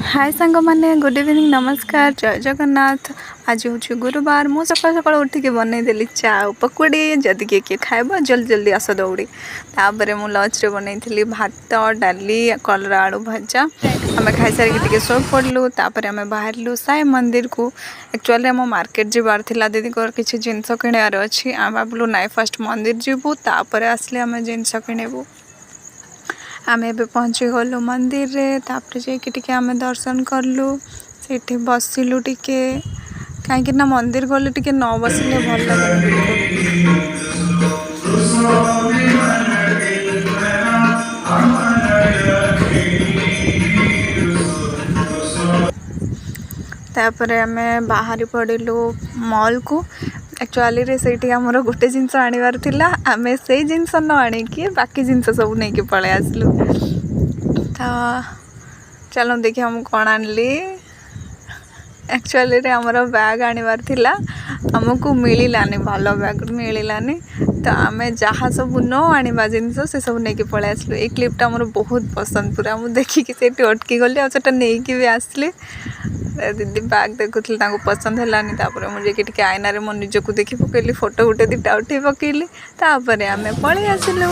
हाय सांग मैंने good evening नमस्कार जय जगन्नाथ। आज हूँ गुरुवार मु सकाल सकाल उठिक बनईदेली चा पकोड़ी जदि किए किए खाइब जल्दी जल्दी आस दौड़ी। तापर मु लंच रे बनई भात डाली कलरा आलू भजा। आम खाई सारिक शो पड़लु तापर आम बाहरलु साई मंदिर को। एक्चुअली आम मार्केट जीवार थिला दीदी को किसी जिनस किणार अच्छी आम भावलु नाई फास्ट मंदिर जीवु तापर आसले आम जिनस किणबू। आम ए पहुँची गलु मंदिर रे तापर जाके आम दर्शन कलु से बसिलु टिके कहीं मंदिर गले टिके न बसिले भल लगे। तापर आम बाहरी पड़िलु मॉल को। एक्चुअली रे से आमर गोटे जिनस आनिबार थिला आम से जिनस न आनिकी बाकी जिनस सब नहीं पलि आसलु। तो चलो देखिए हम कौन आनली। एक्चुअली रे आमर बैग आनिबार थिला आमको मिलानी भल बैग मिलानी तो आम जहाँ सब न आनिबा जिनस से सब नहीं पलि आसलु। ए क्लिपटा मोर बहुत पसंद पूरा मुझे देखिकी से अटकी गली आटा नहीं भी आसली। दीदी बैग देखुली पसंद है मुझे आईना रे मो निजक देखी पकईली फोटो गुटे दुटा उठे पकईली तापर आम पलि आसिलु।